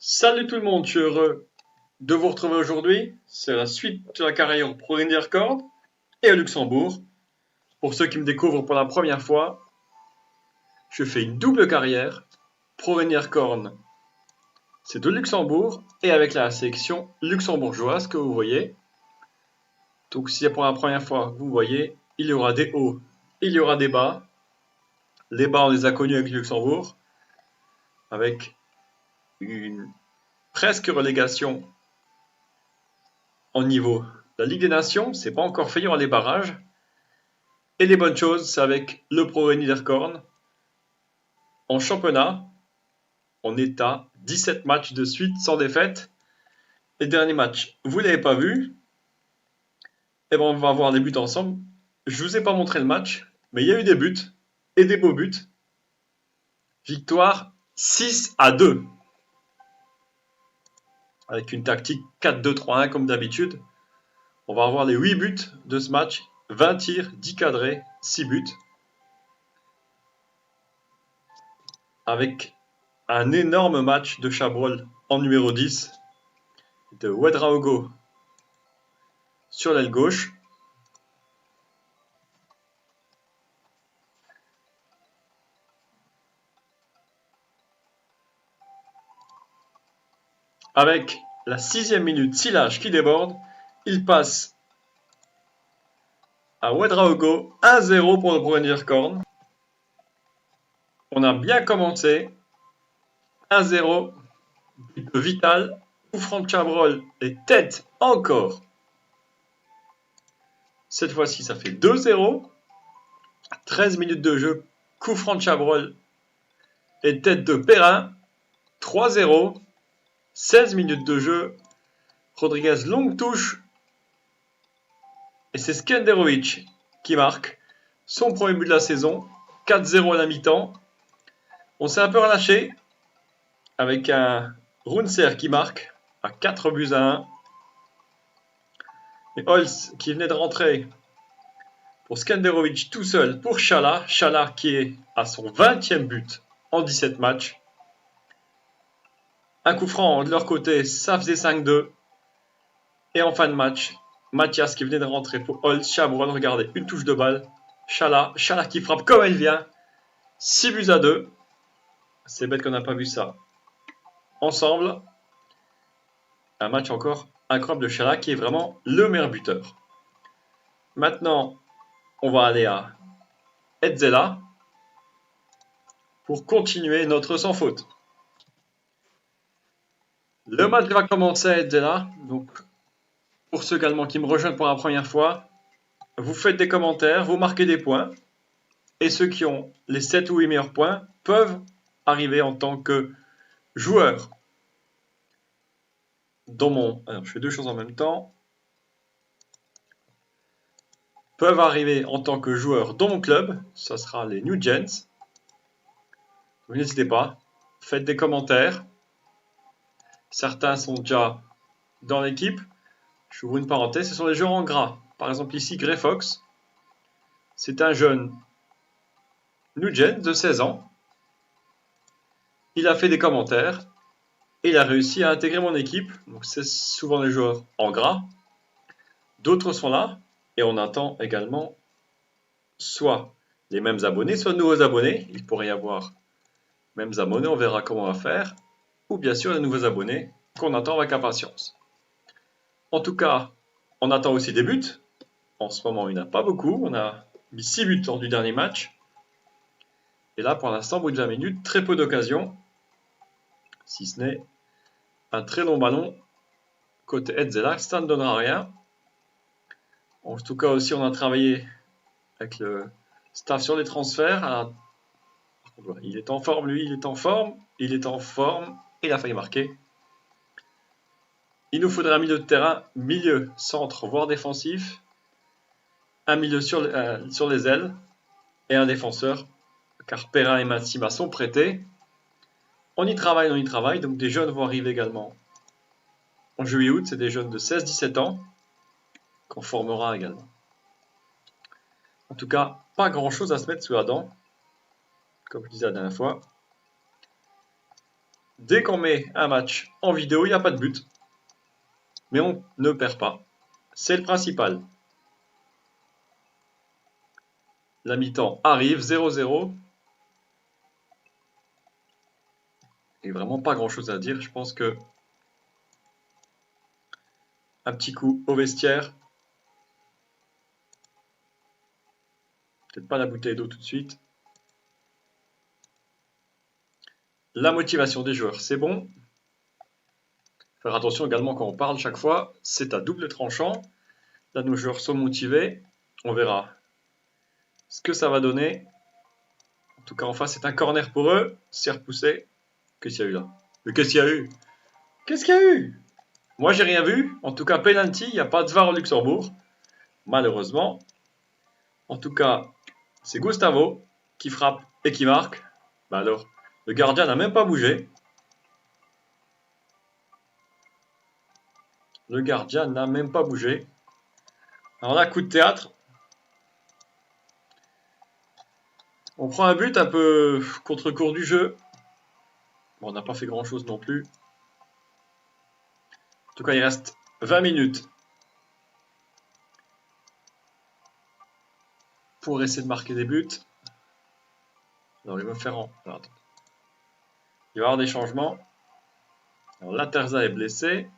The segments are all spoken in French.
Salut tout le monde, je suis heureux de vous retrouver aujourd'hui. C'est la suite de la carrière Pro Rugby Record et à Luxembourg. Pour ceux qui me découvrent pour la première fois, je fais une double carrière. Pro Rugby Record, c'est de Luxembourg et avec la sélection luxembourgeoise que vous voyez. Donc si c'est pour la première fois, vous voyez, il y aura des hauts, il y aura des bas. Les bas, on les a connus avec Luxembourg, avec une presque relégation en niveau de la Ligue des Nations. C'est pas encore fait, il y aura les barrages. Et les bonnes choses, c'est avec le Pro Niederkorn. En championnat, on est à 17 matchs de suite sans défaite. Les derniers matchs, vous ne l'avez pas vu. Et ben on va voir les buts ensemble. Je ne vous ai pas montré le match, mais il y a eu des buts, et des beaux buts. Victoire 6-2. Avec une tactique 4-2-3-1 comme d'habitude. On va avoir les 8 buts de ce match. 20 tirs, 10 cadrés, 6 buts. Avec un énorme match de Chabrol en numéro 10, de Ouedraogo sur l'aile gauche. Avec la 6e minute, Silage qui déborde, il passe à Ouedraogo, 1-0 pour le Pro Niederkorn. On a bien commencé, 1-0, but de Vital, coup franc de Chabrol et tête encore. Cette fois-ci, ça fait 2-0. 13 minutes de jeu, coup franc de Chabrol et tête de Perrin, 3-0. 16 minutes de jeu, Rodriguez longue touche et c'est Skenderovic qui marque son premier but de la saison, 4-0 à la mi-temps. On s'est un peu relâché avec un Runser qui marque à 4-1. Et Holz qui venait de rentrer pour Skenderovic tout seul pour Chala. Chala qui est à son 20e but en 17 matchs. Un coup franc de leur côté, ça faisait 5-2. Et en fin de match, Mathias qui venait de rentrer pour Holz. Chabrol, regardez, une touche de balle. Chala qui frappe comme elle vient. 6-2. C'est bête qu'on n'a pas vu ça ensemble. Un match encore incroyable de Chala qui est vraiment le meilleur buteur. Maintenant, on va aller à Edzela pour continuer notre sans faute. Le match va commencer à Edzela. Donc, pour ceux également qui me rejoignent pour la première fois, vous faites des commentaires, vous marquez des points. Et ceux qui ont les 7 ou 8 meilleurs points peuvent arriver en tant que joueurs dans mon... Alors, je fais deux choses en même temps. Peuvent arriver en tant que joueurs dans mon club. Ça sera les New Gens. Vous n'hésitez pas. Faites des commentaires. Certains sont déjà dans l'équipe. Je ouvre une parenthèse. Ce sont les joueurs en gras. Par exemple ici, Grey Fox. C'est un jeune New Gen de 16 ans. Il a fait des commentaires. Et il a réussi à intégrer mon équipe. Donc c'est souvent les joueurs en gras. D'autres sont là. Et on attend également soit les mêmes abonnés, soit de nouveaux abonnés. Il pourrait y avoir mêmes abonnés, on verra comment on va faire. Ou bien sûr les nouveaux abonnés qu'on attend avec impatience. En tout cas, on attend aussi des buts. En ce moment, il n'y en a pas beaucoup. On a mis 6 buts lors du dernier match. Et là, pour l'instant, au bout de 20 minutes, très peu d'occasions. Si ce n'est un très long ballon côté Edzela, ça ne donnera rien. En tout cas, aussi, on a travaillé avec le staff sur les transferts. Il est en forme, lui, il est en forme. Il a failli marquer. Il nous faudrait un milieu de terrain, milieu, centre, voire défensif. Un milieu sur les ailes. Et un défenseur, car Perrin et Massima sont prêtés. On y travaille. Donc des jeunes vont arriver également en juillet-août. C'est des jeunes de 16-17 ans qu'on formera également. En tout cas, pas grand-chose à se mettre sous la dent, comme je disais la dernière fois. dès qu'on met un match en vidéo, il n'y a pas de but. Mais on ne perd pas. C'est le principal. La mi-temps arrive, 0-0. Et vraiment pas grand-chose à dire. Je pense que un petit coup au vestiaire. Peut-être pas la bouteille d'eau tout de suite. La motivation des joueurs, c'est bon. Faire attention également quand on parle chaque fois. C'est à double tranchant. Là, nos joueurs sont motivés. On verra ce que ça va donner. En tout cas, en face, c'est un corner pour eux. C'est repoussé. Qu'est-ce qu'il y a eu là? Mais qu'est-ce qu'il y a eu? Qu'est-ce qu'il y a eu? Moi, j'ai rien vu. En tout cas, penalty. Il n'y a pas de VAR au Luxembourg. Malheureusement. En tout cas, c'est Gustavo qui frappe et qui marque. Bah alors, le gardien n'a même pas bougé. Le gardien n'a même pas bougé. Alors là, coup de théâtre. On prend un but un peu contre-cours du jeu. Bon, on n'a pas fait grand-chose non plus. En tout cas, il reste 20 minutes pour essayer de marquer des buts. Alors, il va faire en... Alors, il va y avoir des changements. Alors, Laterza est blessé.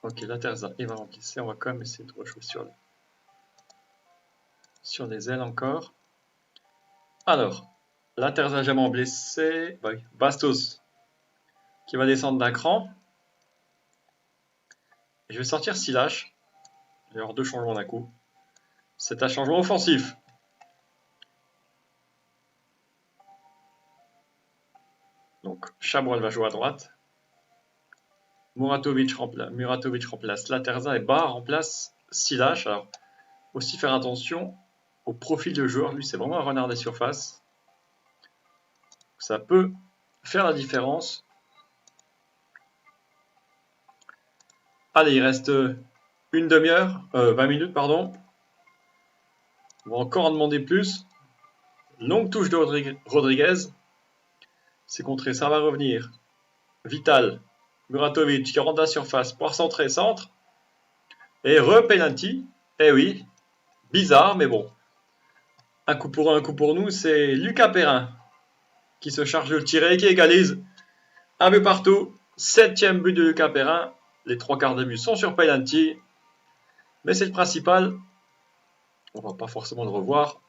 Ok, Laterza, il va remplacer. On va quand même essayer de rejouer sur les ailes encore. Alors, Laterza jamais blessé. Oui, Bastos qui va descendre d'un cran. Et je vais sortir Silash. Il va y avoir deux changements d'un coup. C'est un changement offensif. Donc, Chabrol va jouer à droite. Muratovic remplace Laterza et Bar remplace Silash. Alors, aussi faire attention au profil de joueur. Lui, c'est vraiment un renard des surfaces. Ça peut faire la différence. Allez, il reste une demi-heure, 20 minutes, pardon. On va encore en demander plus. Longue touche de Rodriguez. C'est contré, ça va revenir. Vital, Muratovic qui rentre à la surface pour centrer, centre. Et re-penalty. Eh oui, bizarre, mais bon. Un coup pour eux, un coup pour nous, c'est Lucas Perrin qui se charge de le tirer et qui égalise. Un but partout. 7e but de Lucas Perrin. Les trois quarts des buts sont sur penalty. Mais c'est le principal. On va pas forcément le revoir.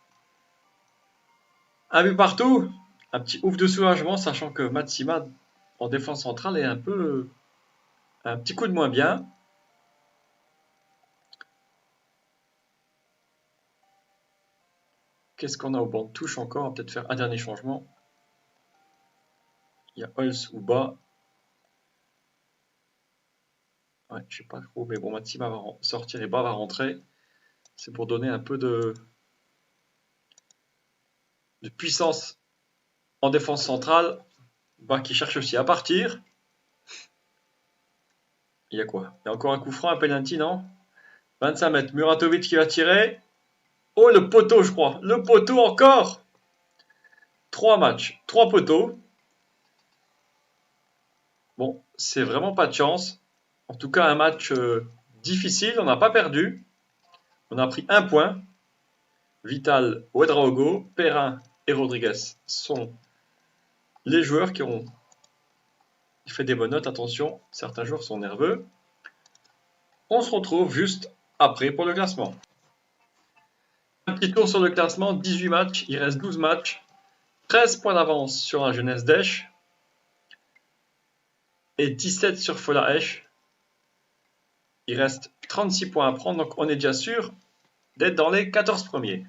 Un but partout. Un petit ouf de soulagement, sachant que Matsima, en défense centrale, est un petit coup de moins bien. Qu'est-ce qu'on a au banc de touche encore? On va peut-être faire un dernier changement. Il y a Holz ou bas. Ouais, je sais pas trop, mais bon, Matsima va sortir et Bas va rentrer. C'est pour donner un peu de puissance en défense centrale. Bas qui cherche aussi à partir. Il y a quoi? Il y a encore un coup franc, un penalty, non? 25 mètres. Muratovic qui va tirer. Oh, le poteau, je crois. Le poteau encore. 3 matchs, 3 poteaux. Bon, c'est vraiment pas de chance. En tout cas, un match difficile. On n'a pas perdu. On a pris un point. Vital, Ouedraogo, Perrin et Rodriguez sont les joueurs qui ont fait des bonnes notes. Attention, certains joueurs sont nerveux. On se retrouve juste après pour le classement. Un petit tour sur le classement, 18 matchs, il reste 12 matchs. 13 points d'avance sur la Jeunesse d'Esch et 17 sur Fola Esch. Il reste 36 points à prendre, donc on est déjà sûr d'être dans les 14 premiers.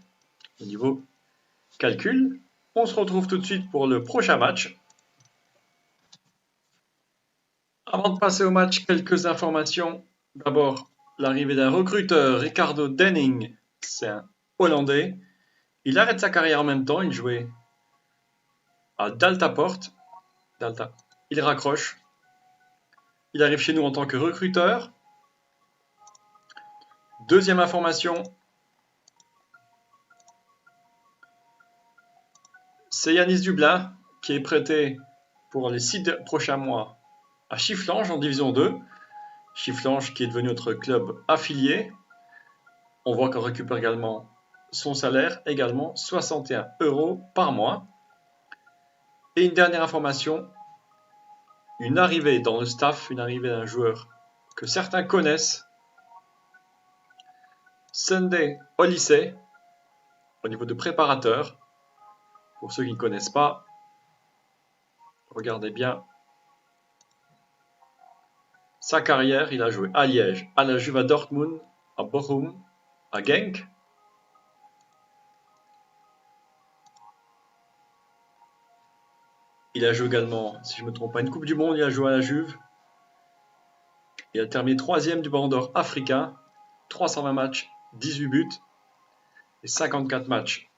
Au niveau calcul, on se retrouve tout de suite pour le prochain match. Avant de passer au match, quelques informations. D'abord, l'arrivée d'un recruteur, Ricardo Denning, c'est un Hollandais. Il arrête sa carrière en même temps, il jouait à Delta Port. Il raccroche. Il arrive chez nous en tant que recruteur. Deuxième information. C'est Yanis Dublin qui est prêté pour les 6 prochains mois à Chifflange en Division 2. Chifflange qui est devenu notre club affilié. On voit qu'on récupère également son salaire, également 61 € par mois. Et une dernière information, une arrivée dans le staff, une arrivée d'un joueur que certains connaissent, Sunday Oliseh, au niveau de préparateur. Pour ceux qui ne connaissent pas, regardez bien sa carrière. Il a joué à Liège, à la Juve, à Dortmund, à Bochum, à Genk. Il a joué également, si je ne me trompe pas, une Coupe du Monde. Il a joué à la Juve. Il a terminé 3e du Ballon d'Or africain. 320 matchs, 18 buts et 54 matchs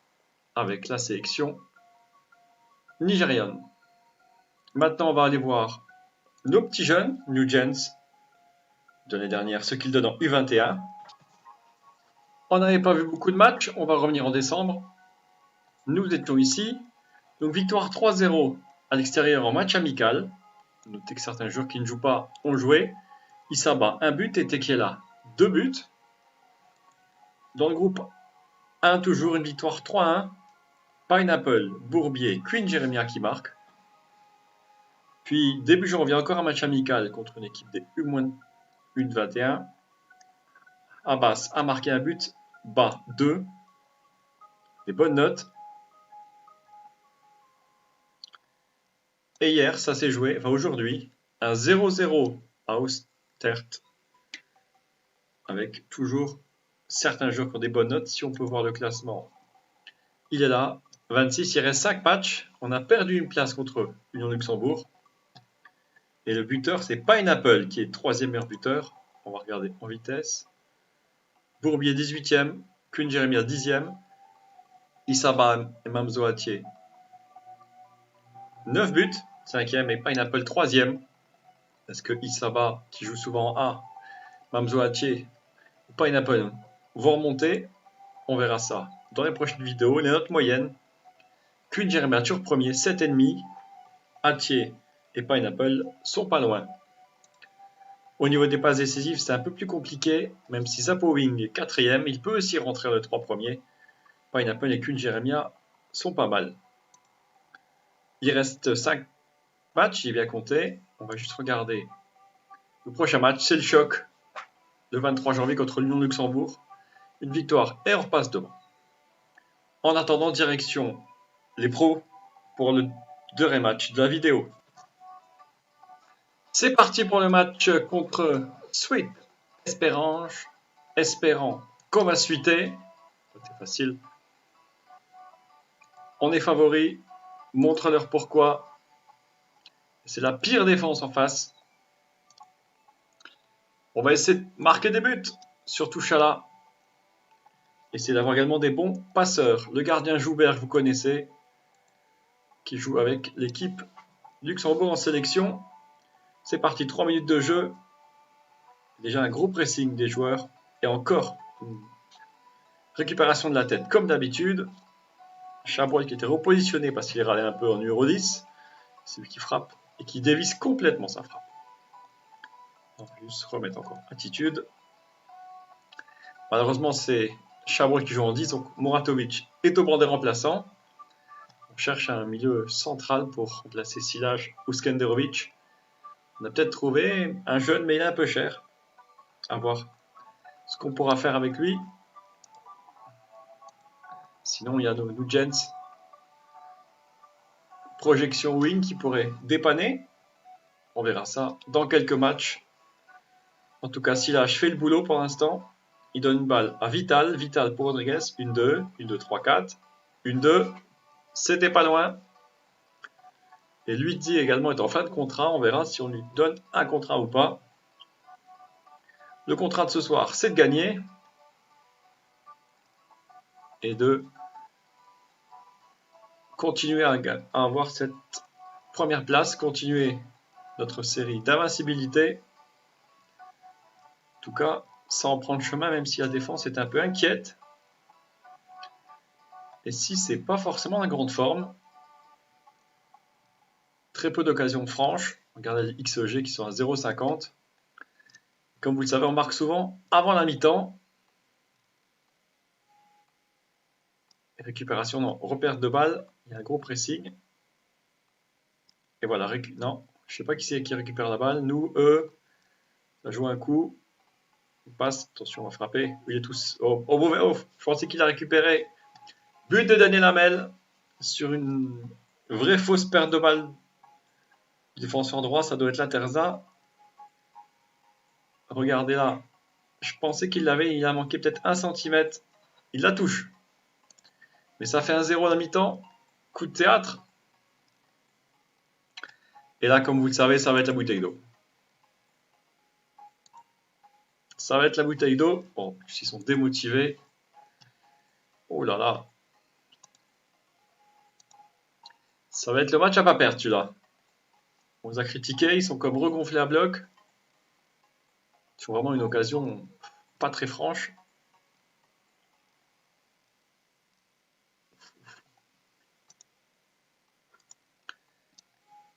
avec la sélection nigériane. Maintenant, on va aller voir nos petits jeunes, New Gens, de l'année dernière, ce qu'ils donnent en U21. On n'avait pas vu beaucoup de matchs, on va revenir en décembre. Nous étions ici. Donc victoire 3-0 à l'extérieur en match amical. Notez que certains joueurs qui ne jouent pas ont joué. Isaba, 1 but et Tekiela, 2 buts. Dans le groupe 1, toujours une victoire 3-1. Pineapple, Bourbier, Queen Jeremia qui marque. Puis début janvier, encore un match amical contre une équipe des U-21. Abbas a marqué un but, Bas 2. Des bonnes notes. Et hier, ça s'est joué, enfin aujourd'hui, un 0-0 à Oostert. Avec toujours certains joueurs qui ont des bonnes notes. Si on peut voir le classement, il est là. 26, il reste 5 matchs. On a perdu une place contre Union Luxembourg. Et le buteur, c'est Pineapple qui est 3e meilleur buteur. On va regarder en vitesse. Bourbier 18e, Queen Jeremia 10e, Isaba et Mamzo Atier 9 buts, 5e et Pineapple 3e. Est-ce que Isaba, qui joue souvent en A, Mamzo Atier ou Pineapple vont remonter? On verra ça dans les prochaines vidéos. Les notes moyennes, Queen Jeremia toujours premier, 7,5. Atier et Pineapple sont pas loin. Au niveau des passes décisives, c'est un peu plus compliqué. Même si Zapowing est 4e, il peut aussi rentrer dans les 3 premiers. Pineapple et Queen Jeremia sont pas mal. Il reste 5 matchs, j'ai bien compté. On va juste regarder. Le prochain match, c'est le choc. Le 23 janvier contre l'Union Luxembourg. Une victoire et on repasse devant. En attendant, direction les pros pour le deuxième match de la vidéo. C'est parti pour le match contre Sweet Espérant qu'on va suiter. C'est facile. On est favori. Montre-leur pourquoi. C'est la pire défense en face. On va essayer de marquer des buts. Surtout Chala. Essayer d'avoir également des bons passeurs. Le gardien Joubert, vous connaissez. Qui joue avec l'équipe Luxembourg en sélection. C'est parti, 3 minutes de jeu. Déjà un gros pressing des joueurs. Et encore une récupération de la tête comme d'habitude. Chabrol qui était repositionné parce qu'il est râlé un peu en numéro 10. C'est lui qui frappe et qui dévisse complètement sa frappe. On va juste remettre encore attitude. Malheureusement, c'est Chabrol qui joue en 10. Donc Muratovic est au banc des remplaçants. On cherche un milieu central pour remplacer Silaj ou Skenderovic. On a peut-être trouvé un jeune, mais il est un peu cher. À voir ce qu'on pourra faire avec lui. Sinon, il y a nos Gens. Projection wing qui pourrait dépanner. On verra ça dans quelques matchs. En tout cas, Silaj fait le boulot pour l'instant. Il donne une balle à Vital. Vital pour Rodriguez. 1-2. 1-2, 3-4. 1-2. C'était pas loin. Et Luigi également est en fin de contrat. On verra si on lui donne un contrat ou pas. Le contrat de ce soir, c'est de gagner. Et de continuer à avoir cette première place. Continuer notre série d'invincibilité. tout cas, sans prendre chemin, même si la défense est un peu inquiète. Et si c'est pas forcément la grande forme, très peu d'occasions franches. Regardez les XEG qui sont à 0,50. Comme vous le savez, on marque souvent avant la mi-temps. Récupération, non. Repère de balle, il y a un gros pressing. Et voilà, non, je ne sais pas qui c'est qui récupère la balle. Nous, eux, ça joue un coup. Il passe, attention, on va frapper. Il est tous. Oh, je pensais qu'il a récupéré. But de Daniel Hamel sur une vraie fausse perte de balle. Défenseur droit, ça doit être la Terza. Regardez là. Je pensais qu'il l'avait, il a manqué peut-être 1 cm. Il la touche. Mais ça fait un 0 à la mi-temps. Coup de théâtre. Et là, comme vous le savez, ça va être la bouteille d'eau. Ça va être la bouteille d'eau. Bon, ils sont démotivés. Oh là là. Ça va être le match à pas perdre, celui-là. On les a critiqués, ils sont comme regonflés à bloc. Ils ont vraiment une occasion pas très franche.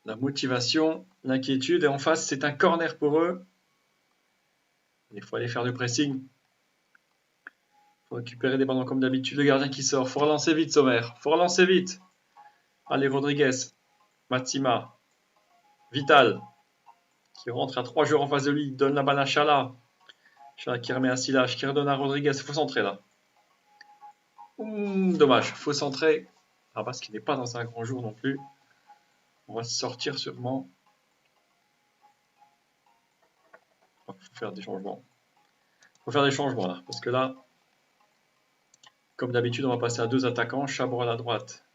La motivation, l'inquiétude. Et en face, c'est un corner pour eux. Il faut aller faire du pressing. Il faut récupérer des ballons comme d'habitude. Le gardien qui sort. Il faut relancer vite, Sommer. Il faut relancer vite. Allez, Rodriguez. Matsima. Vital. Qui rentre à 3 joueurs en face de lui. Il donne la balle à Chala. Chala qui remet à Silage. Qui redonne à Rodriguez. Il faut centrer là. Dommage. Il faut centrer. Ah, parce qu'il n'est pas dans un grand jour non plus. On va sortir sûrement. Il faut faire des changements. Il faut faire des changements là. Parce que là, comme d'habitude, on va passer à 2 attaquants. Chabrol à droite.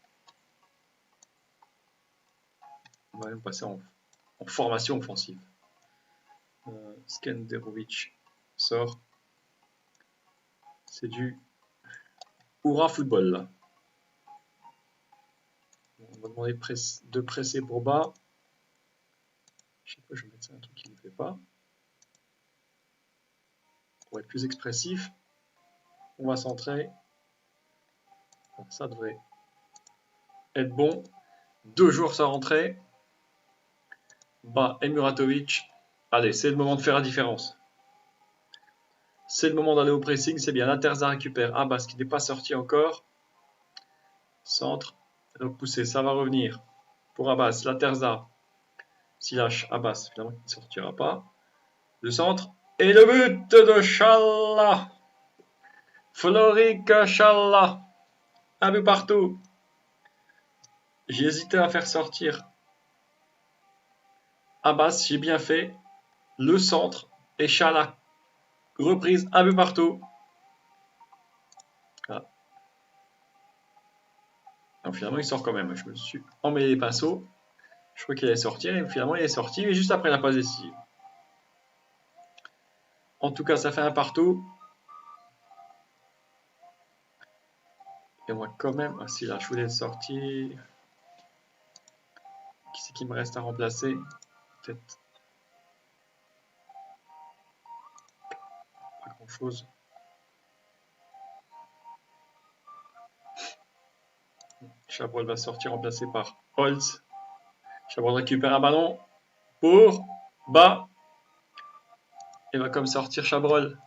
On va même passer en formation offensive. Skenderovic sort. C'est du Hurrah football là. On va demander de presser pour bas. Je sais pas, je vais mettre ça un truc qui ne fait pas. Pour être plus expressif, on va centrer. Ça devrait être bon. 2 joueurs sans rentrer. Bas et Muratovic. Allez, c'est le moment de faire la différence. C'est le moment d'aller au pressing. C'est bien. La Terza récupère Abbas qui n'est pas sorti encore. Centre. Repoussé. Ça va revenir. Pour Abbas. La Terza. S'il lâche Abbas, finalement, il ne sortira pas. Le centre. Et le but de Chala. Florik Chala. Un but partout. J'ai hésité à faire sortir Abbas. J'ai bien fait. Le centre. Et Chala. Reprise. Un but partout. Voilà. Donc finalement, il sort quand même. Je me suis emmêlé les pinceaux. Je crois qu'il allait sortir. Et finalement, il est sorti. Mais juste après la passe décisive. En tout cas, ça fait un partout. Et moi, quand même... Ah si, là, je voulais le sortir. Qui c'est qui me reste à remplacer? Peut-être pas grand-chose. Chabrol va sortir remplacé par Holtz. Chabrol récupère un ballon pour bas. Et va comme sortir Chabrol.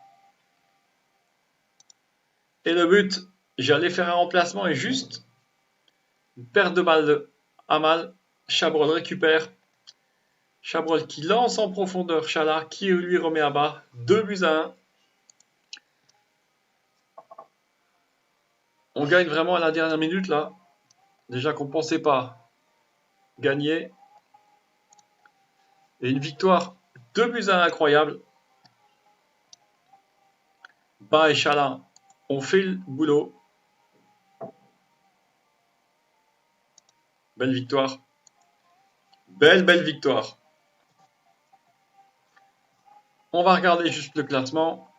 Et le but, j'allais faire un remplacement et juste une perte de balle de Amal. Chabrol récupère. Chabrol qui lance en profondeur Chala qui lui remet à bas. 2-1. On gagne vraiment à la dernière minute là. Déjà qu'on ne pensait pas gagner. Et une victoire 2-1 incroyable. Bas et Chala ont fait le boulot. Belle victoire. Belle victoire. On va regarder juste le classement.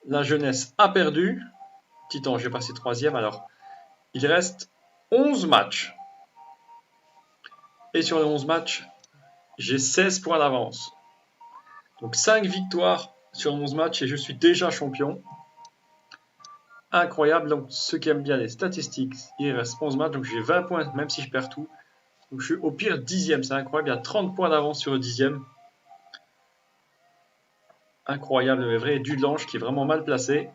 La jeunesse a perdu. Titan, j'ai passé 3e. Alors, il reste 11 matchs. Et sur les 11 matchs, j'ai 16 points d'avance. Donc 5 victoires sur 11 matchs et je suis déjà champion. Incroyable. Donc ceux qui aiment bien les statistiques, il reste 11 matchs, donc j'ai 20 points même si je perds tout. Donc je suis au pire 10e, c'est incroyable. Il y a 30 points d'avance sur le 10e. Incroyable, mais vrai Dudelange qui est vraiment mal placé.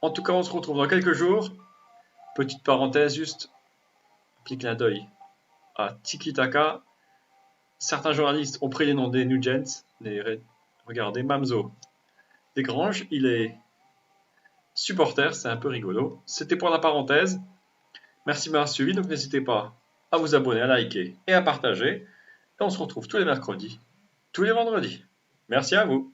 En tout cas, on se retrouve dans quelques jours. Petite parenthèse, juste petit clin d'œil à Tiki Taka. Certains journalistes ont pris les noms des Nugents. Regardez, Mamzo Desgranges, il est supporter, c'est un peu rigolo. C'était pour la parenthèse. Merci de m'avoir suivi, donc n'hésitez pas à vous abonner, à liker et à partager. Et on se retrouve tous les mercredis, tous les vendredis. Merci à vous.